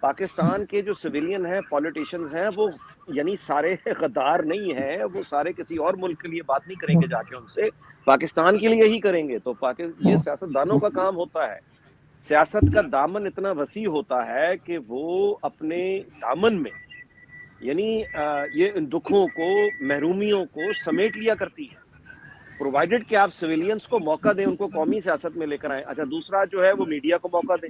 پاکستان کے جو سویلین ہیں پولیٹیشینز ہیں وہ یعنی سارے غدار نہیں ہیں, وہ سارے کسی اور ملک کے لیے بات نہیں کریں گے جا کے ان سے, پاکستان کے لیے ہی کریں گے. تو یہ سیاستدانوں کا کام ہوتا ہے. سیاست کا دامن اتنا وسیع ہوتا ہے کہ وہ اپنے دامن میں یعنی یہ ان دکھوں کو, محرومیوں کو سمیٹ لیا کرتی ہے, پرووائڈڈ کہ آپ سویلینز کو موقع دیں, ان کو قومی سیاست میں لے کر آئیں. اچھا دوسرا جو ہے وہ میڈیا کو موقع دیں,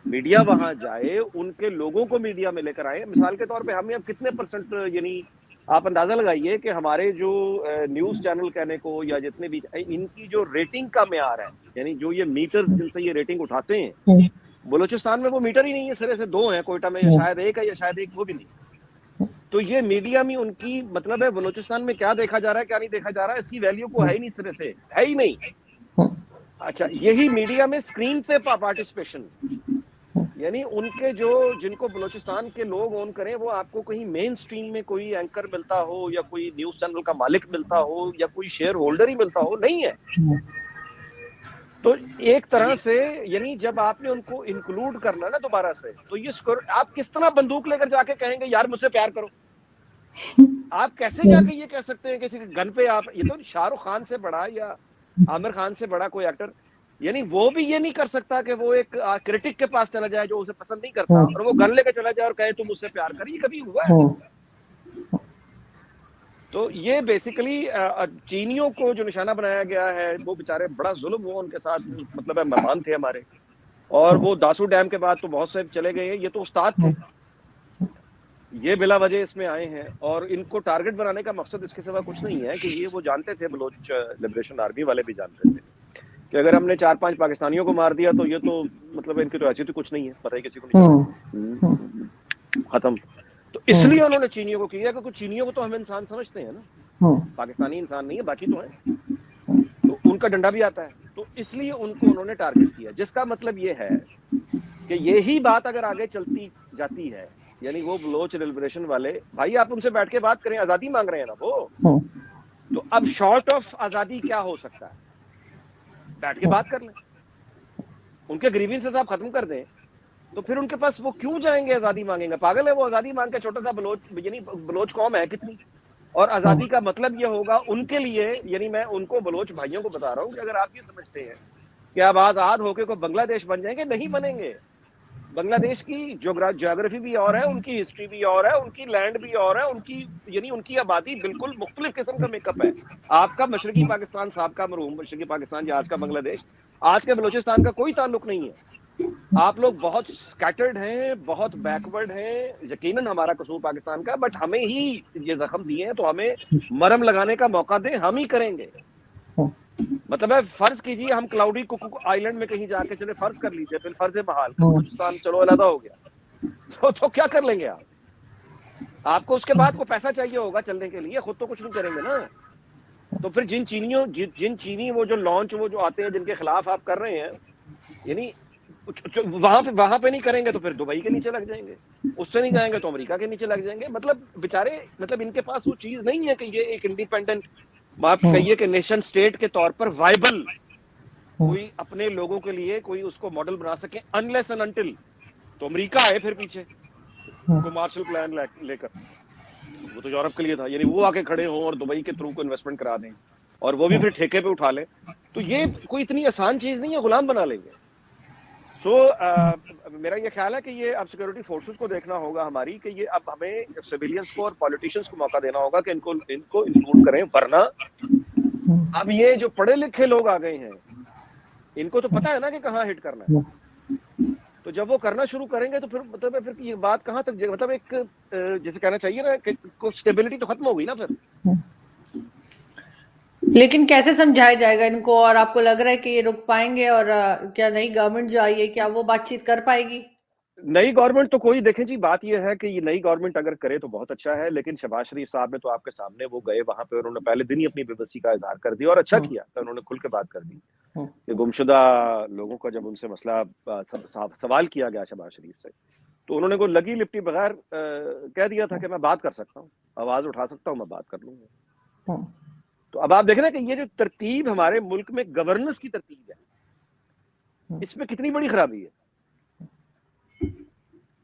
میڈیا وہاں جائے, ان کے لوگوں کو میڈیا میں لے کر آئے. مثال کے طور پہ ہمیں اب کتنے پرسنٹ یعنی آپ اندازہ لگائیے کہ ہمارے جو نیوز چینل کہنے کو یا جتنے بھی ان کی جو ریٹنگ کا معیار ہے, یعنی جو یہ میٹر جن سے یہ ریٹنگ اٹھاتے ہیں, بلوچستان میں وہ میٹر ہی نہیں ہے, سرے سے 2 ہیں, کوئٹہ میں شاید 1 ہے یا شاید 1 وہ بھی نہیں. تو یہ میڈیا میں ان کی مطلب ہے بلوچستان میں کیا دیکھا جا رہا ہے کیا نہیں دیکھا جا رہا ہے, اس کی ویلیو کو ہے ہی نہیں, سرے سے ہے ہی نہیں. اچھا یہی میڈیا میں اسکرین پہ پارٹیسپیشن, یعنی ان کے جو جن کو بلوچستان کے لوگ اون کریں, وہ آپ کو کہیں مین سٹریم میں کوئی اینکر ملتا ہو یا کوئی نیوز چینل کا مالک ملتا ہو یا کوئی شیئر ہولڈر ہی ملتا ہو, نہیں ہے. تو ایک طرح سے یعنی جب آپ نے ان کو انکلوڈ کرنا نا دوبارہ سے, تو یہ آپ کس طرح بندوق لے کر جا کے کہیں گے یار مجھ سے پیار کرو. آپ کیسے جا کے یہ کہہ سکتے ہیں کسی کے گن پہ آپ, یہ تو شاہ رخ خان سے بڑا یا عامر خان سے بڑا کوئی ایکٹر, یعنی وہ بھی یہ نہیں کر سکتا کہ وہ ایک کرٹک کے پاس چلا جائے جو اسے پسند نہیں کرتا اور وہ گن لے کے چلا جائے اور کہے تم مجھ سے پیار کر. یہ کبھی ہوا ہے؟ تو یہ بیسیکلی چینیوں کو جو نشانہ بنایا گیا ہے, وہ بیچارے بڑا ظلم ہوا ان کے ساتھ, مطلب ہے مہمان تھے ہمارے, اور وہ داسو ڈیم کے بعد تو بہت سے چلے گئے ہیں. یہ تو استاد تھے, یہ بلا وجہ اس میں آئے ہیں, اور ان کو ٹارگٹ بنانے کا مقصد اس کے سوا کچھ نہیں ہے کہ یہ وہ جانتے تھے, بلوچ لبریشن آرمی والے بھی جانتے تھے کہ اگر ہم نے 4-5 پاکستانیوں کو مار دیا تو یہ تو مطلب ان کی تو ایسی تو کچھ نہیں ہے, پتہ ہی کسی کو نہیں, ختم. تو اس لیے انہوں نے چینیوں کو کیا, کیونکہ چینیوں کو تو ہم انسان سمجھتے ہیں نا, پاکستانی انسان نہیں ہے, باقی تو ہیں, تو ان کا ڈنڈا بھی آتا ہے. تو اس لیے ان کو انہوں نے ٹارگٹ کیا, جس کا مطلب یہ ہے کہ یہی بات اگر آگے چلتی جاتی ہے, یعنی وہ بلوچ لبریشن والے بھائی آپ ان سے بیٹھ کے بات کریں, آزادی مانگ رہے ہیں نا وہ, تو اب شارٹ آف آزادی کیا ہو سکتا ہے؟ بیٹھ کے بات کر لیں, ان کے گریوینسز آپ ختم کر دیں, تو پھر ان کے پاس وہ کیوں جائیں گے آزادی مانگیں گے؟ پاگل ہے وہ, آزادی مانگ کے چھوٹا سا بلوچ, یعنی بلوچ قوم ہے کتنی, اور آزادی کا مطلب یہ ہوگا ان کے لیے, یعنی میں ان کو بلوچ بھائیوں کو بتا رہا ہوں کہ اگر آپ یہ سمجھتے ہیں کہ آپ آزاد ہو کے کوئی بنگلہ دیش بن جائیں گے, نہیں بنیں گے. بنگلہ دیش کی جیوگرافی بھی اور ہے, ان کی ہسٹری بھی اور ہے, ان کی لینڈ بھی اور ہے, ان کی یعنی ان کی آبادی بالکل مختلف قسم کا میک اپ ہے. آپ کا مشرقی پاکستان, سابقہ مرحوم مشرقی پاکستان یا آج کا بنگلہ دیش, آج کے بلوچستان کا کوئی تعلق نہیں ہے. آپ لوگ بہت سکیٹرڈ ہیں, بہت بیکورڈ ہیں, یقیناً ہمارا قصور پاکستان کا, بٹ ہمیں ہی یہ زخم دیے ہیں, تو ہمیں مرہم لگانے کا موقع دیں, ہم ہی کریں گے. مطلب ہے فرض کیجئے ہم کلاؤڈی کوکو آئیلینڈ میں کہیں جا کے چلے, فرض کر لیجئے, پھر فرض بحال بلوچستان چلو علیحدہ ہو گیا, تو کیا کر لیں گے آپ؟ آپ کو اس کے بعد کو پیسہ چاہیے ہوگا چلنے کے لیے, خود تو کچھ نہیں کریں گے نا. تو پھر جن چینی وہ جو لانچ وہ جو آتے ہیں جن کے خلاف آپ کر رہے ہیں, یعنی وہاں پہ نہیں کریں گے تو پھر دبئی کے نیچے لگ جائیں گے, اس سے نہیں جائیں گے تو امریکہ کے نیچے لگ جائیں گے. مطلب بیچارے, مطلب ان کے پاس وہ چیز نہیں ہے کہ یہ ایک انڈیپینڈنٹ, آپ کہیے کہ نیشن سٹیٹ کے طور پر وائبل کوئی اپنے لوگوں کے لیے کوئی اس کو ماڈل بنا سکے, انلیس اینڈ انٹل تو امریکہ آئے پھر پیچھے کو مارشل پلان لے کر. وہ تو یورپ کے لیے تھا, یعنی وہ آ کے کھڑے ہوں اور دبئی کے تھرو کو انویسٹمنٹ کرا دیں, اور وہ بھی پھر ٹھیکے پہ اٹھا لیں. تو یہ کوئی اتنی آسان چیز نہیں ہے, غلام بنا لیں گے. سو میرا یہ خیال ہے کہ یہ اب سیکورٹی فورسز کو دیکھنا ہوگا ہماری, کہ یہ اب ہمیں سویلینز کو اور پولیٹیشنز کو موقع دینا ہوگا کہ ان کو انکلوڈ کریں, ورنہ اب یہ جو پڑھے لکھے لوگ آ گئے ہیں ان کو تو پتا ہے نا کہ کہاں ہٹ کرنا ہے, تو جب وہ کرنا شروع کریں گے تو پھر مطلب پھر یہ بات کہاں تک, مطلب ایک جیسے کہنا چاہیے نا کہ اسٹیبلٹی تو ختم ہو گئی نا پھر. لیکن کیسے سمجھایا جائے گا ان کو, اور آپ کو لگ رہا ہے کہ یہ رک پائیں گے, اور کیا نئی گورنمنٹ جو آئی ہے کیا وہ بات چیت کر پائے گی؟ نئی گورنمنٹ تو کوئی, دیکھیں جی بات یہ ہے کہ یہ نئی گورنمنٹ اگر کرے تو بہت اچھا ہے, لیکن شہباز شریف صاحب نے تو آپ کے سامنے وہ گئے وہاں پہ, انہوں نے پہلے دن ہی اپنی بے بسی کا اظہار کر دیا, اور اچھا کیا کہ انہوں نے کھل کے بات کر دی کہ گمشدہ لوگوں کا جب ان سے مسئلہ سوال کیا گیا شہباز شریف سے, تو انہوں نے کوئی لگی لپٹی بغیر کہہ دیا تھا کہ میں بات کر سکتا ہوں, آواز اٹھا سکتا ہوں, میں بات کر لوں گا. تو اب آپ دیکھ رہے ہیں کہ یہ جو ترتیب ہمارے ملک میں گورننس کی ترتیب ہے, اس میں کتنی بڑی خرابی ہے.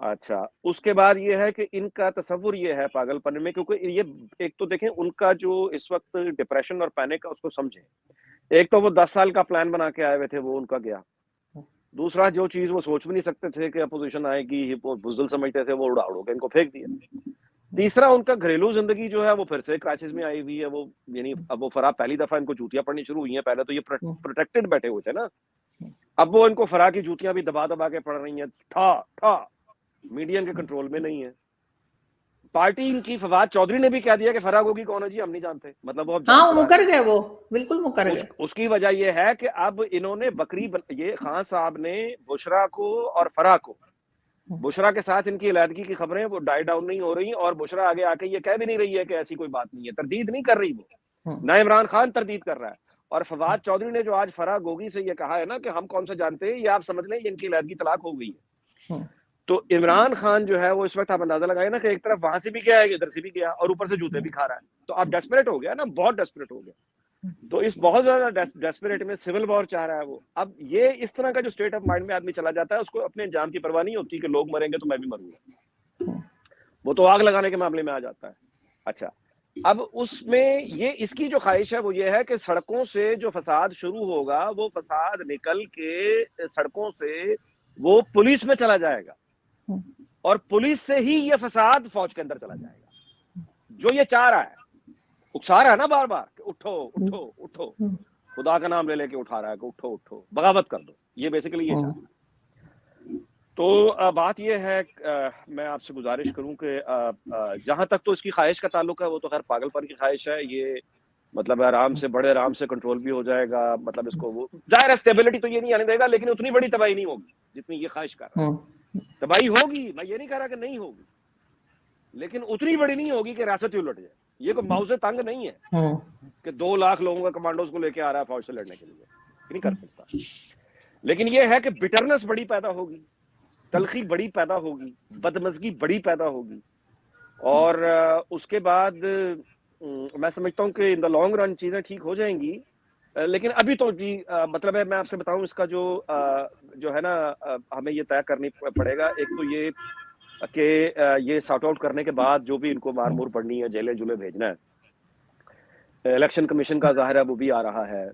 اچھا اس کے بعد یہ ہے کہ ان کا تصور یہ ہے پاگل پن میں، کیونکہ یہ ایک تو دیکھیں ان کا جو اس وقت ڈپریشن اور پینک کا اس کو سمجھیں، ایک تو وہ 10 سال کا پلان بنا کے آئے ہوئے تھے، وہ ان کا گیا. دوسرا جو چیز وہ سوچ بھی نہیں سکتے تھے کہ اپوزیشن آئے گی، وہ بزدل سمجھتے تھے، وہ اڑا کے ان کو پھینک دیا. تیسرا ان کا گھریلو زندگی جو ہے وہ پھر سے کرائسس میں آئی ہوئی ہے. وہ یعنی اب وہ فرا پہلی دفعہ ان کو جوتیاں پڑنی شروع ہوئی ہیں. پہلے تو یہ پروٹیکٹڈ بیٹھے ہوئے تھے نا، اب وہ ان کو فرا کی جوتیاں بھی دبا دبا کے پڑ رہی ہیں. تھا میڈیا کے کنٹرول میں نہیں ہے. پارٹی ان کی فواد چودھری نے بھی کہہ دیا کہ فرا گوگی کون ہے جی ہم نہیں جانتے، مطلب وہ اب جان ہاں چکا مکر ہے. گئے، وہ بالکل مکر گئے. اس کی وجہ یہ ہے کہ اب انہوں نے یہ خان صاحب نے بشرا کو اور فرا کو، بشرا کے ساتھ ان کی علیحدگی کی خبریں وہ ڈائی ڈاؤن نہیں ہو رہی، اور بشرا آگے آ کے یہ کہہ بھی نہیں رہی ہے کہ ایسی کوئی بات نہیں ہے، تردید نہیں کر رہی، وہ نہ عمران خان تردید کر رہا ہے. اور فواد چودھری نے جو آج فرا گوگی سے یہ کہا ہے نا کہ ہم کون سے جانتے ہیں، یہ آپ سمجھ لیں ان کی علیحدگی طلاق ہو گئی ہے. تو عمران خان جو ہے وہ اس وقت آپ اندازہ لگائے نا کہ ایک طرف وہاں سے بھی گیا ہے، ادھر سے بھی گیا، اور اوپر سے جوتے بھی کھا رہا ہے. تو آپ ڈیسپریٹ ہو گیا نا، بہت ڈیسپریٹ ہو گیا. تو اس بہت زیادہ ڈیسپریٹ میں سول وار چاہ رہا ہے وہ. اب یہ اس طرح کا جو اسٹیٹ آف مائنڈ میں آدمی چلا جاتا ہے، اس کو اپنے انجام کی پرواہ نہیں ہوتی کہ لوگ مریں گے تو میں بھی مروں گا. وہ تو آگ لگانے کے معاملے میں آ جاتا ہے. اچھا اب اس میں اس کی جو خواہش ہے وہ یہ ہے کہ سڑکوں سے جو فساد شروع ہوگا وہ فساد نکل کے سڑکوں سے وہ پولیس میں چلا جائے گا، اور پولیس سے ہی یہ فساد فوج کے اندر چلا جائے گا. جو یہ چاہ رہا ہے، اکسا رہا ہے نا بار بار کہ اٹھو اٹھو اٹھو، خدا کا نام لے لے کے اٹھا رہا ہے کہ اٹھو اٹھو بغاوت کر دو. یہ بیسیکلی یہ چاہ رہا ہے. تو بات یہ ہے، میں آپ سے گزارش کروں کہ جہاں تک تو اس کی خواہش کا تعلق ہے وہ تو خیر پاگل پن کی خواہش ہے. یہ مطلب آرام سے بڑے آرام سے کنٹرول بھی ہو جائے گا. مطلب اس کو وہ ظاہر ہے اسٹیبلٹی تو یہ نہیں آنے دے گا، لیکن اتنی بڑی تباہی نہیں ہوگی جتنی یہ خواہش کر رہا ہے. تباہی ہوگی، میں یہ نہیں کہہ رہا کہ نہیں ہوگی، لیکن اتنی بڑی نہیں ہوگی کہ ریاست ہی الٹ جائے. یہ کوئی موضوع تنگ نہیں ہے کہ 2 لاکھ لوگوں کا کمانڈوز کو لے کے آ رہا ہے فوج سے لڑنے کے لیے، نہیں کر سکتا. لیکن یہ ہے کہ بٹرنس بڑی پیدا ہوگی، تلخی بڑی پیدا ہوگی، بدمزگی بڑی پیدا ہوگی. اور اس کے بعد میں سمجھتا ہوں کہ ان دا لانگ رن چیزیں ٹھیک ہو جائیں گی. لیکن ابھی تو جی مطلب ہے میں آپ سے بتاؤں اس کا جو ہے نا ہمیں یہ طے کرنی پڑے گا. ایک تو یہ کہ یہ سارٹ آؤٹ کرنے کے بعد جو بھی ان کو مار مور پڑنی ہے، جیلیں جلے بھیجنا ہے، الیکشن کمیشن کا ظاہر ہے وہ بھی آ رہا ہے،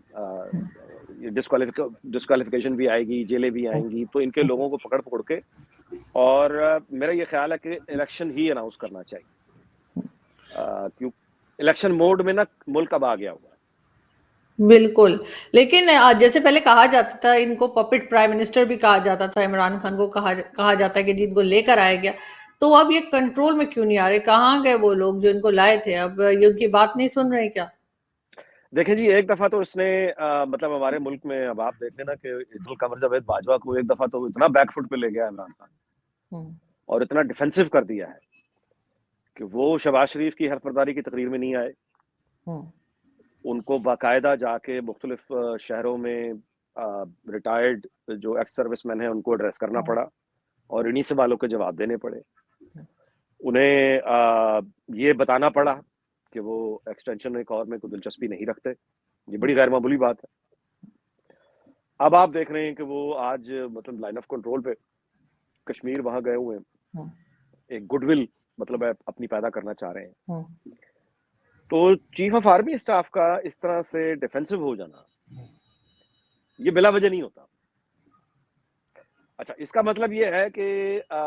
ڈسکوالیفیکیشن بھی آئے گی، جیلیں بھی آئیں گی. تو ان کے لوگوں کو پکڑ کے، اور میرا یہ خیال ہے کہ الیکشن ہی اناؤنس کرنا چاہیے، کیوں الیکشن موڈ میں نا ملک اب آ گیا ہوا. بالکل. لیکن جیسے پہلے کہا جاتا تھا ان کو پپٹ پرائم منسٹر بھی کہا جاتا تھا، عمران خان کو کہا جاتا ہے کہ جن کو لے کر آیا گیا، تو اب یہ کنٹرول میں کیوں نہیں آ رہے؟ کہاں گئے وہ لوگ جو ان کو لائے تھے؟ اب یہ ان کی بات نہیں سن رہے کیا؟ دیکھیں جی ایک دفعہ تو اس نے مطلب ہمارے ملک میں اب آپ دیکھ لینا کہ ذوالقمر جاوید باجوہ کو ایک دفعہ تو اتنا بیک فٹ پہ لے گیا عمران خان، اور اتنا ڈیفینسو کر دیا ہے کہ وہ شہباز شریف کی حلف برداری کی تقریر میں نہیں آئے. ان کو باقاعدہ جا کے مختلف شہروں میں ریٹائرڈ جو ایکس سروس مین ہیں ان کو ایڈریس کرنا پڑا، اور انہی سوالوں کے جواب دینے پڑے. انہیں یہ بتانا پڑا کہ وہ ایکسٹینشن ایک اور میں کوئی دلچسپی نہیں رکھتے. یہ بڑی غیر معمولی بات ہے. اب آپ دیکھ رہے ہیں کہ وہ آج مطلب لائن آف کنٹرول پہ کشمیر وہاں گئے ہوئے ہیں، ایک گڈ ول مطلب اپنی پیدا کرنا چاہ رہے ہیں. تو چیف آف آرمی اسٹاف کا اس طرح سے ڈیفینسو ہو جانا یہ بلا وجہ نہیں ہوتا. اچھا اس کا مطلب یہ ہے کہ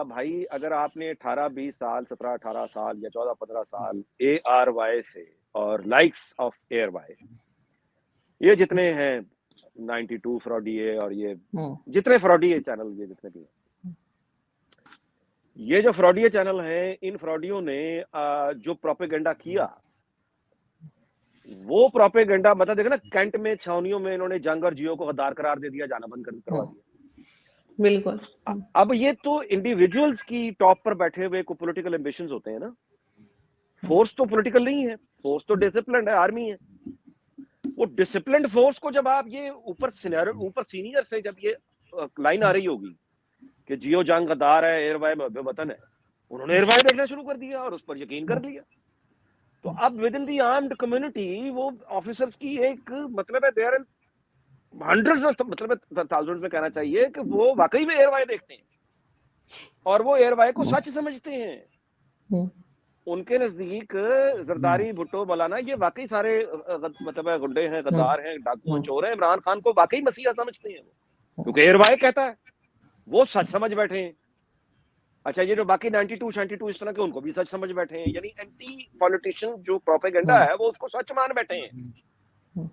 بھائی اگر آپ نے 18-20 سال 17-18 سال یا 14-15 سال اے آر وائی سے اور لائکس آف ایئر وائی یہ جتنے ہیں 92 فراڈی ہے اور یہ جتنے فراڈی ہے چینل یہ جتنے بھی ہیں، یہ جو فراڈی چینل ہیں ان فراڈیوں نے جو پروپیگنڈا کیا وہ پروپیگنڈا مطلب دیکھیں نا کینٹ میں چھاونیوں میں انہوں نے جنگ اور جیو کو غدار قرار دے دیا، جانا بند کروا دیا. بالکل. اب یہ تو انڈیویجولز کی ٹاپ پر بیٹھے ہوئے کو پولیٹیکل ایمبیشنز ہوتے ہیں نا. فورس تو پولیٹیکل نہیں ہے، فورس تو ڈسپلنڈ ہے، آرمی ہے. وہ ڈسپلنڈ فورس کو جب آپ یہ اوپر سینئر سے جب یہ لائن آ رہی ہوگی کہ جیو جنگ غدار ہے، ایئر وائی محب وطن ہے، انہوں نے ایئر وائی دیکھنا شروع کر دیا اور اس پر یقین کر لیا. تو اب with in the armed community وہ آفیسرز کی ایک مطلب ہے دے آر ہنڈریڈز مطلب تھاؤزینڈز میں کہنا چاہیے کہ وہ واقعی میں ایئر وائی دیکھتے ہیں. اور وہ ایئر وائی کو سچ سمجھتے ہیں. ہوں، ان کے نزدیک زرداری بھٹو مولانا یہ واقعی سارے مطلب گنڈے ہیں، ہوں، غدار ہیں، ڈاکو ہیں، ہوں، چور ہیں. عمران خان کو واقعی مسیحا سمجھتے ہیں وہ، کیونکہ ایئر وائی کہتا ہے، وہ سچ سمجھ بیٹھے ہیں. اچھا یہ جو باقی 92 92 اس طرح کے ان کو بھی سچ سمجھ بیٹھے ہیں. یعنی اینٹی پولیٹیشین جو پروپیگنڈا ہوں، ہے وہ اس کو سچ مان بیٹھے ہیں. ہوں،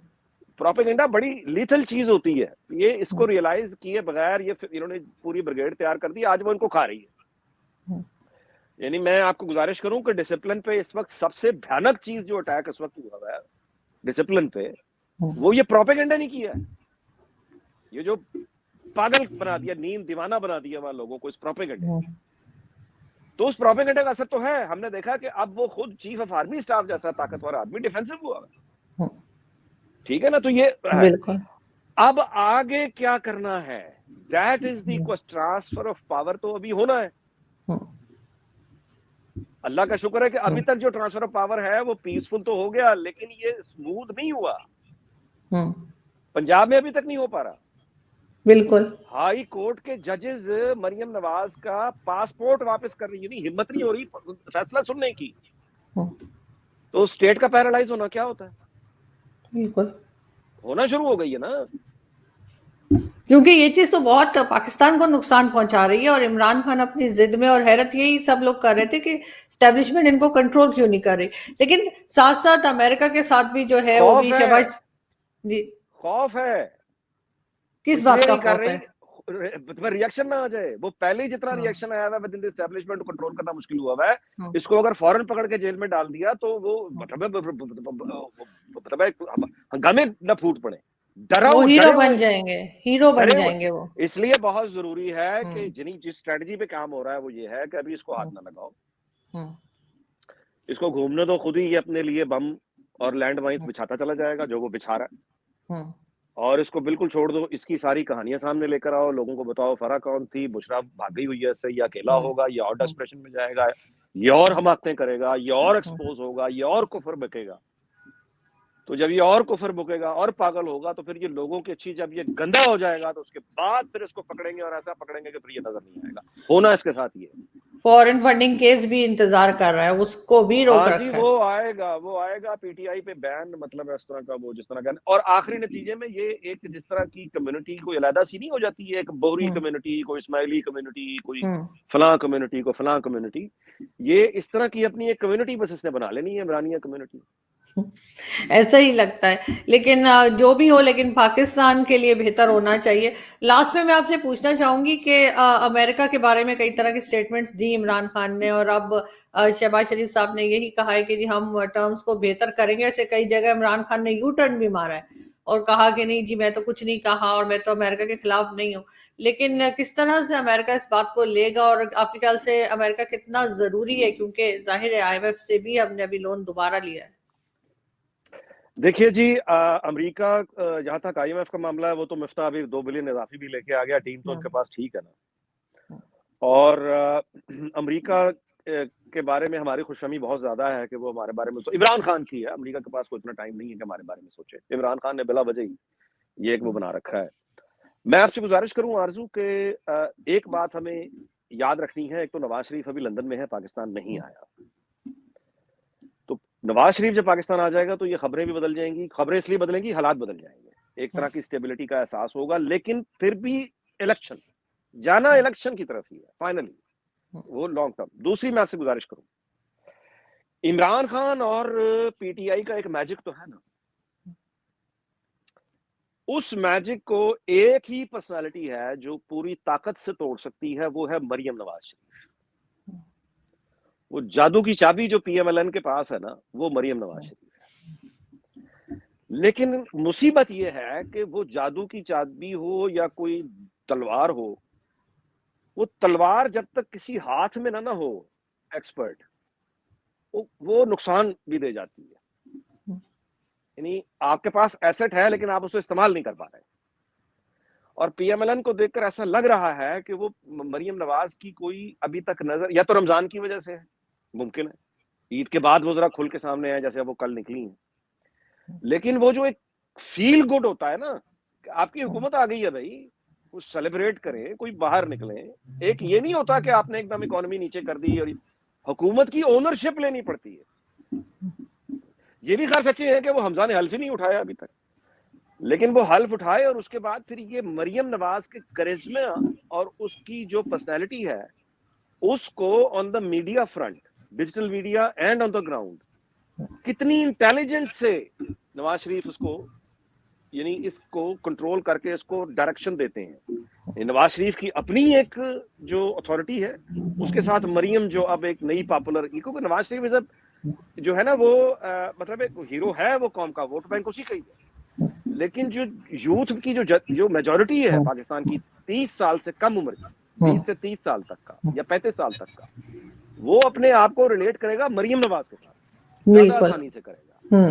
پروپیگنڈا بڑی لیتھل چیز ہوتی ہے. یہ اس ہوں، کو ریئلائز کیے بغیر یہ انہوں نے پوری بریگیڈ تیار کر دی، آج وہ ان کو کھا رہی ہے. ہوں، یعنی میں آپ کو گزارش کروں کہ ڈسپلن پہ اس وقت سب سے بھیانک چیز جو اٹیک اس وقت ہوا ہے ڈسپلن پہ، ہوں، وہ یہ پروپیگنڈا نہیں کیا ہے. یہ جو پاگل بنا دیا، نیند دیوانہ بنا دیا وہاں لوگوں کو اس پروپیگنڈے ہوں، نے. تو اس پروپیگنڈے کا اثر تو ہے. ہم نے دیکھا کہ اب وہ خود چیف آف آرمی اسٹاف جیسا طاقتور آدمی ڈیفینسو ہوا ہے. ہوں، ٹھیک ہے نا. تو یہ ہے. بالکل. اب آگے کیا کرنا ہے، that is the transfer of power تو ابھی ہونا ہے. ہوں، اللہ کا شکر ہے کہ ہوں، ابھی تک جو ٹرانسفر آف پاور ہے وہ پیسفل تو ہو گیا، لیکن یہ اسموتھ نہیں ہوا. ہوں، پنجاب میں ابھی تک نہیں ہو پا رہا. بالکل. ہائی کورٹ کے ججز مریم نواز کا پاسپورٹ واپس کر رہی ہے، ہمت نہیں ہو رہی فیصلہ سننے کی. ہوں، تو اسٹیٹ کا پیرالائز ہونا کیا ہوتا ہے؟ بالکل. ہونا شروع ہو گئی ہے نا. کیونکہ یہ چیز تو بہت پاکستان کو نقصان پہنچا رہی ہے، اور عمران خان اپنی ضد میں، اور حیرت یہی سب لوگ کر رہے تھے کہ اسٹیبلشمنٹ ان کو کنٹرول کیوں نہیں کر رہی. لیکن ساتھ ساتھ امریکہ کے ساتھ بھی جو ہے وہ خوف بھی ہے، شہباز. جی. خوف ہے. کس اس بات لیے کا نہیں کر خوف ہے؟ رہی ریئیکشن نہ آ جائے. وہ پہلے ہی جتنا ہاں، ریئیکشن آیا ہوا ہے ود ان اسٹیبلشمنٹ کو کنٹرول کرنا مشکل ہوا ہوا ہے. ہاں، اس کو اگر فوراً پکڑ کے جیل میں ڈال دیا تو وہ ہاں. مطلب ہنگامے نہ پھوٹ پڑے. وہ ہیرو ڈرے بن ہوئے جائیں گے، ہیرو بن ڈرے ہوئے. جائیں گے وہ. اس لیے بہت ضروری ہے ہوں، کہ جس اسٹریٹجی پہ کام ہو رہا ہے وہ یہ ہے کہ ابھی اس کو ہوں، ہاتھ نہ لگاؤ. ہوں، اس کو گھومنے دو، خود ہی یہ اپنے لیے بم اور لینڈ مائنس ہوں، بچھاتا چلا جائے گا جو وہ بچھا رہا ہے. ہوں، اور اس کو بالکل چھوڑ دو. اس کی ساری کہانیاں سامنے لے کر آؤ، لوگوں کو بتاؤ فرح کون تھی، بشرا بھاگ گئی ہوئی ہے اس سے، یا اکیلا ہوں، ہوگا، یا اور ہوں، ڈسپریشن میں جائے گا، یا اور ہوں، حماقتیں کرے گا، یا اور ہوں. ایکسپوز ہوگا، یا اور کفر بکے گا. تو جب یہ اور کفر بکے گا اور پاگل ہوگا تو پھر یہ لوگوں کی اچھی، جب یہ گندا ہو جائے گا تو اس کے بعد پھر اس کو پکڑیں گے، اور ایسا پکڑیں گے کہ پھر یہ نظر نہیں آئے گا. ہونا اس کے ساتھ یہ. فورن فنڈنگ کیس بھی انتظار کر رہا ہے، اس کو بھی روک ہاں جی رکھا ہے. وہ آئے گا پی ٹی آئی پہ بین، مطلب اس طرح کا وہ جس طرح کا. اور آخری نتیجے میں یہ ایک جس طرح کی کمیونٹی کوئی علیحدہ سی نہیں ہو جاتی ہے، ایک بوری ہوں، کمیونٹی، کوئی اسماعیلی کمیونٹی، کوئی ہوں. فلاں کمیونٹی، کوئی فلاں کمیونٹی. یہ اس طرح کی اپنی ایک کمیونٹی بس اس نے بنا لینی ہے، عمرانیہ کمیونٹی. ایسا ہی لگتا ہے. لیکن جو بھی ہو، لیکن پاکستان کے لیے بہتر ہونا چاہیے. لاسٹ میں آپ سے پوچھنا چاہوں گی کہ امریکہ کے بارے میں کئی طرح کی سٹیٹمنٹس دی عمران خان نے، اور اب شہباز شریف صاحب نے یہی کہا ہے کہ جی ہم ٹرمز کو بہتر کریں گے. ایسے کئی جگہ عمران خان نے یو ٹرن بھی مارا ہے اور کہا کہ نہیں جی میں تو کچھ نہیں کہا، اور میں تو امریکہ کے خلاف نہیں ہوں. لیکن کس طرح سے امریکہ اس بات کو لے گا، اور آپ کے خیال سے امریکہ کتنا ضروری ہے؟ کیونکہ ظاہر ہے آئی ایم ایف سے بھی ہم نے ابھی لون دوبارہ لیا ہے. دیکھیے جی، امریکہ جہاں تک آئی ایم ایف کا معاملہ ہے وہ تو مفتاح ابھی 2 بلین اضافی بھی لے کے آ گیا. ٹیم تو ان کے پاس ٹھیک ہے نا. اور امریکہ کے بارے میں ہماری خوشفہمی بہت زیادہ ہے کہ وہ ہمارے بارے میں، تو عمران خان کی ہے، امریکہ کے پاس کوئی اتنا ٹائم نہیں ہے کہ ہمارے بارے میں سوچے. عمران خان نے بلا وجہ ہی یہ ایک وہ بنا رکھا ہے. میں آپ سے گزارش کروں آرزو کہ ایک بات ہمیں یاد رکھنی ہے. ایک تو نواز شریف ابھی لندن میں ہے، پاکستان نہیں آیا. تو نواز شریف جب پاکستان آ جائے گا تو یہ خبریں بھی بدل جائیں گی. خبریں اس لیے بدلیں گی، حالات بدل جائیں گے. ایک طرح کی اسٹیبلٹی کا احساس ہوگا. لیکن پھر بھی الیکشن جانا الیکشن کی طرف ہی ہے فائنلی، وہ لانگ ٹرم. دوسری میں آپ سے گزارش کروں، عمران خان اور پی ٹی آئی کا ایک میجک تو ہے نا. اس میجک کو ایک ہی پرسنالٹی ہے جو پوری طاقت سے توڑ سکتی ہے، وہ ہے مریم نواز شریف. وہ جادو کی چابی جو پی ایم ایل این کے پاس ہے نا، وہ مریم نواز شریف ہے. لیکن مصیبت یہ ہے کہ وہ جادو کی چابی ہو یا کوئی تلوار ہو، وہ تلوار جب تک کسی ہاتھ میں نہ ہو ایکسپرٹ، وہ نقصان بھی دے جاتی ہے. یعنی آپ کے پاس ایسٹ ہے لیکن آپ اسے استعمال نہیں کر پا رہے. اور پی ایم ایل این کو دیکھ کر ایسا لگ رہا ہے کہ وہ مریم نواز کی کوئی ابھی تک نظر، یا تو رمضان کی وجہ سے ہے، ممکن ہے عید کے بعد وہ ذرا کھل کے سامنے آئے جیسے وہ کل نکلی ہیں. لیکن وہ جو ایک فیل گڈ ہوتا ہے نا کہ آپ کی حکومت آ گئی ہے بھائی، وہ سیلیبریٹ کریں, کوئی باہر نکلیں. ایک یہ نہیں ہوتا کہ آپ نے ایک دم اکانومی نیچے کر دی اور حکومت کی اونرشپ لینی پڑتی ہے. یہ بھی خیر سچی ہے کہ وہ حمزہ نے حلف ہی نہیں اٹھایا ابھی تک, لیکن وہ حلف اٹھائے اور اس کے بعد پھر یہ مریم نواز کے کرزمہ اور اس کی جو پرسنالٹی ہے اس کو on the media front, digital media and on the ground کتنی انٹیلیجنس سے نواز شریف اس کو یعنی اس کو کنٹرول کر کے اس کو ڈائریکشن دیتے ہیں. نواز شریف کی اپنی ایک جو اتھارٹی ہے, اس کے ساتھ مریم جو اب ایک نئی پاپولر, کیونکہ نواز شریف جو ہے نا وہ مطلب ایک ہیرو ہے, وہ قوم کا ووٹ بینک اسی کا ہی ہے, لیکن جو یوتھ کی جو میجورٹی ہے پاکستان کی 30 سال سے کم عمر کی, 20 سے 30 سال تک کا یا 35 سال تک کا, وہ اپنے آپ کو ریلیٹ کرے گا مریم نواز کے ساتھ, زیادہ آسانی سے کرے گا.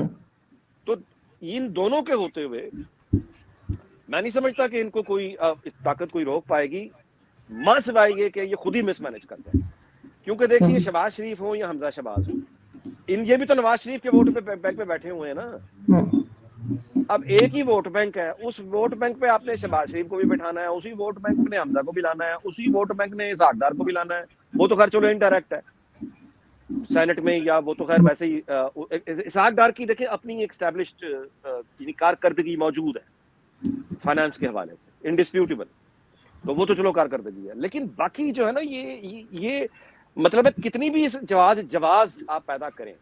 تو ان دونوں کے ہوتے ہوئے میں نہیں سمجھتا کہ ان کو کوئی طاقت کوئی روک پائے گی, ماں سوائے یہ کہ یہ خود ہی مس مینج کرتے ہیں. کیونکہ دیکھیے شہباز شریف ہو یا حمزہ شہباز ہو, یہ بھی تو نواز شریف کے ووٹ بینک پہ بیٹھے ہوئے ہیں نا. اب ایک ہی ووٹ بینک ہے, اس ووٹ بینک پہ آپ نے شہباز شریف کو بھی بٹھانا ہے, اسی ووٹ بینک نے حمزہ کو بھی لانا ہے, اسی ووٹ بینک نے اسحاق ڈار کو بھی لانا ہے. وہ تو خیر چلو انڈائریکٹ ہے سینٹ میں, یا وہ تو خیر ویسے ہی اسحاق ڈار کی دیکھیں اپنی ایک اسٹیبلشڈ کارکردگی موجود ہے فائنانس کے حوالے سے, انڈسپیوٹیبل, تو وہ تو چلو کارکردگی ہے. لیکن باقی جو ہے نا یہ مطلب ہے کتنی بھی جواز آپ پیدا کریں,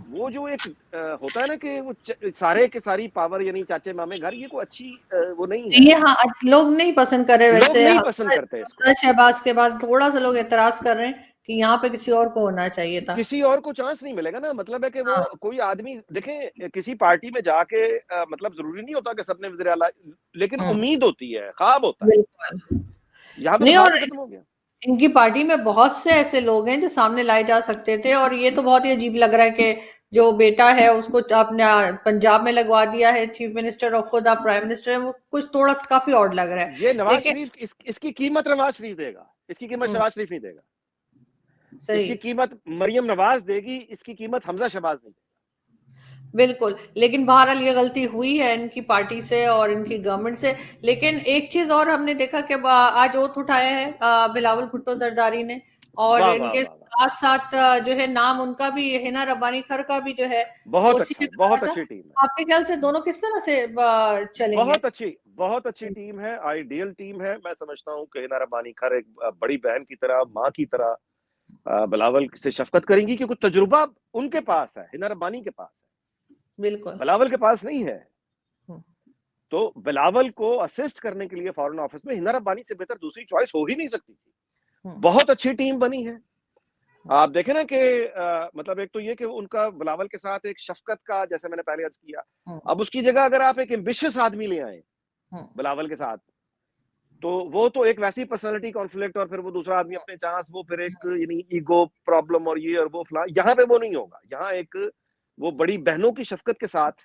وہ جو ایک ہوتا ہے نا کہ وہ سارے کے ساری پاور یعنی چاچے مامے گھر, یہ کوئی اچھی وہ نہیں ہے. یہ ہاں لوگ نہیں پسند کر رہے, لوگ ویسے نہیں پسند کرتے اس کو. شہباز کے بعد تھوڑا سا لوگ اعتراض کر رہے ہیں کہ یہاں پہ کسی اور کو ہونا چاہیے تھا, کسی اور کو چانس نہیں ملے گا نا. مطلب ہے کہ وہ کوئی آدمی دیکھیں کسی پارٹی میں جا کے مطلب ضروری نہیں ہوتا کہ سب نے وزیر اعلیٰ, لیکن امید ہوتی ہے, خواب ہوتا ہے. بالکل یہاں پہ تو نہیں, خواب اور ہی ختم ہو گیا. ان کی پارٹی میں بہت سے ایسے لوگ ہیں جو سامنے لائے جا سکتے تھے, اور یہ تو بہت ہی عجیب لگ رہا ہے کہ جو بیٹا ہے اس کو آپ نے پنجاب میں لگوا دیا ہے چیف منسٹر, اور خود آپ پرائم منسٹر ہیں, وہ کچھ تھوڑا کافی آڈ لگ رہا ہے. یہ نواز لیکن شریف اس کی قیمت نواز شریف دے گا, اس کی قیمت شہباز شریف نہیں دے گا. اس کی قیمت مریم نواز دے گی, اس کی قیمت حمزہ شہباز نہیں دے گا. بالکل, لیکن بہرحال یہ غلطی ہوئی ہے ان کی پارٹی سے اور ان کی گورنمنٹ سے. لیکن ایک چیز اور ہم نے دیکھا کہ آج اوتھ اٹھایا ہے بلاول بھٹو زرداری نے, اور ان کے ساتھ ساتھ جو ہے نام ان کا بھی ہنا ربانی خر کا بھی جو ہے بہت اسی اچھا, جگہ بہت تھا. اچھی ٹیم ہے. آپ کے خیال سے دونوں کس طرح سے چلیں گے؟ بہت اچھی ٹیم ہے, آئیڈیل ٹیم ہے. میں سمجھتا ہوں کہ ہنا ربانی خر ایک بڑی بہن کی طرح, ماں کی طرح بلاول سے شفقت کریں گی, کیونکہ تجربہ ان کے پاس ہے, ہنا ربانی کے پاس ہے, بالکل بلاول کے پاس نہیں ہے. تو بلاول کو اسسٹ کرنے کے لیے فارن آفس میں ہنا ربانی سے بہتر دوسری چوائس ہو ہی نہیں سکتی تھی. بہت اچھی ٹیم بنی ہے. آپ دیکھیں نا کہ مطلب ایک تو یہ کہ ان کا بلاول کے ساتھ ایک شفقت کا, جیسے میں نے پہلے عرض کیا, اب اس کی جگہ اگر آپ ایک ایمبیشس آدمی لے آئیں بلاول کے ساتھ, تو وہ تو ایک ویسی پرسنالٹی کانفلکٹ, اور پھر وہ دوسرا آدمی اپنے چانس, وہ پھر ایک یعنی ایگو پرابلم اور یہ اور وہ فلاں. یہاں پہ وہ نہیں ہوگا. یہاں ایک وہ بڑی بہنوں کی شفقت کے ساتھ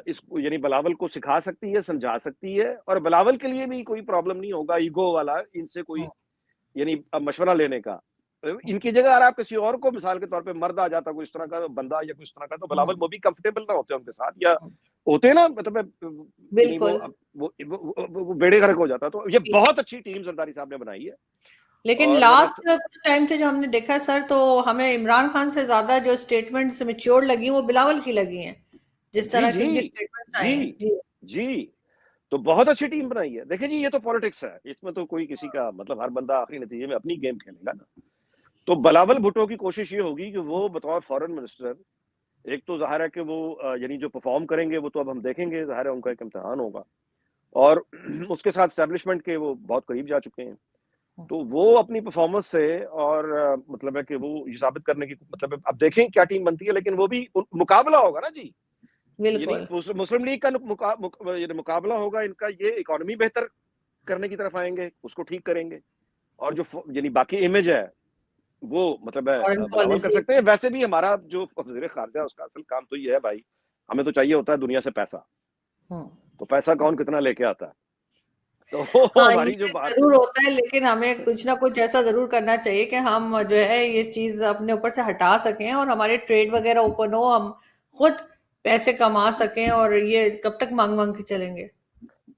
اس کو یعنی بلاول کو سکھا سکتی ہے, سمجھا سکتی ہے, اور بلاول کے لیے بھی کوئی پرابلم نہیں ہوگا ایگو والا ان سے کوئی یعنی مشورہ لینے کا. ان کی جگہ اگر آپ کسی اور کو مثال کے طور پہ مرد آ جاتا, کوئی اس طرح کا بندہ یا کوئی اس طرح کا, تو بلاول وہ بھی کمفرٹیبل نہ ہوتے ان کے ساتھ, یا ہوتے نا مطلب وہ بیڑے غرق ہو جاتا. تو یہ بہت اچھی ٹیم زرداری صاحب نے بنائی ہے. لیکن لاسٹ کچھ ٹائم سے جو ہم نے دیکھا سر, تو ہمیں عمران خان سے زیادہ جو اسٹیٹمنٹس میچور لگی وہ بلاول کی لگی ہیں, جس طرح کی اسٹیٹمنٹس آئے ہیں. جی تو بہت اچھی ٹیم بنائی ہے. دیکھیں جی, یہ تو پالیٹکس ہے, اس میں تو کوئی کسی کا مطلب ہر بندہ آخری نتیجے میں اپنی گیم کھیلے گا نا. تو بلاول بھٹو کی کوشش یہ ہوگی کہ وہ بطور فارن منسٹر, ایک تو ظاہر ہے کہ وہ یعنی جو پرفارم کریں گے وہ تو اب ہم دیکھیں گے, ظاہر ہے ان کا ایک امتحان ہوگا, اور اس کے ساتھ اسٹیبلشمنٹ کے وہ بہت قریب جا چکے ہیں. تو وہ اپنی پرفارمنس سے اور مطلب ہے کہ وہ یہ ثابت کرنے کی مطلب ہے, اب دیکھیں کیا ٹیم بنتی ہے, لیکن وہ بھی مقابلہ ہوگا نا جی. یعنی مسلم لیگ کا مقابلہ ہوگا ان کا. یہ اکانومی بہتر کرنے کی طرف آئیں گے, اس کو ٹھیک کریں گے, اور جو یعنی باقی امیج ہے وہ مطلب ہے بلاول کر سکتے ہیں. ویسے بھی ہمارا جو وزیر خارجہ ہے اس کا اصل کام تو یہ ہے بھائی, ہمیں تو چاہیے ہوتا ہے دنیا سے پیسہ, تو پیسہ کون کتنا لے کے آتا ہے, تو ہماری جو بات ضرور ہوتا ہے, لیکن ہمیں کچھ نہ کچھ ایسا ضرور کرنا چاہیے کہ ہم جو ہے یہ چیز اپنے اوپر سے ہٹا سکیں, اور ہمارے ٹریڈ وغیرہ اوپن ہو, ہم خود پیسے کما سکیں, اور یہ کب تک مانگ کے چلیں گے.